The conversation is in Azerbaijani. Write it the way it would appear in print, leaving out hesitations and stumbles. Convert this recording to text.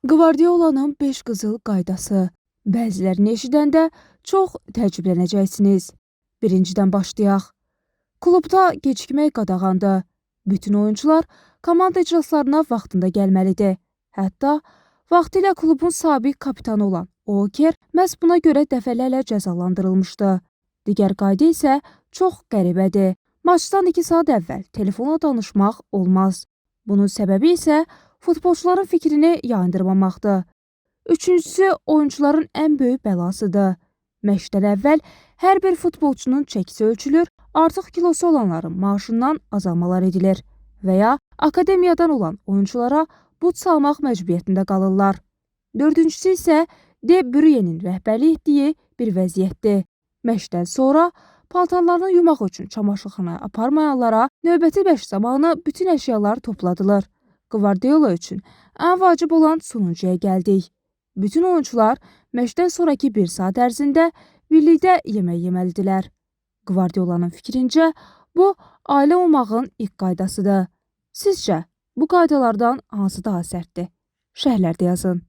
Qvardiolanın 5 qızıl qaydası. Bəzilərini eşidəndə çox təəccüblənəcəksiniz. Birincidən başlayaq. Klubda gecikmək qadağandır. Bütün oyuncular komanda iclaslarına vaxtında gəlməlidir. Hətta vaxtilə klubun sabiq kapitanı olan Oker məhz buna görə dəfələrlə cəzalandırılmışdı. Digər qayda isə çox qəribədir. Maçdan 2 saat əvvəl telefonla danışmaq olmaz. Bunun səbəbi isə futbolçuların fikrini yayındırmamaqdır. Üçüncüsü oyuncuların ən böyük bəlasıdır. Məşqdən əvvəl hər bir futbolçunun çəkisi ölçülür, artıq kilosu olanların maaşından azalmalar edilir və ya akademiyadan olan oyunculara bud salmaq məcburiyyətində qalırlar. Dördüncüsü isə De Bruyne'nin rəhbərlik etdiyi bir vəziyyətdir. Məşqdən sonra paltarlarını yumaq üçün çamaşırxanaya aparmayanlara növbəti məşq zamanı bütün əşyalar topladılır. Qvardiola üçün ən vacib olan sonuncuya gəldik. Bütün oyuncular məşqdən sonraki 1 saat ərzində birlikdə yemək yeməlidirlər. Qvardiolanın fikrincə, bu ailə olmağın ilk qaydasıdır. Sizcə, bu qaydalardan hansı daha sərtdir? Şərhlərdə yazın.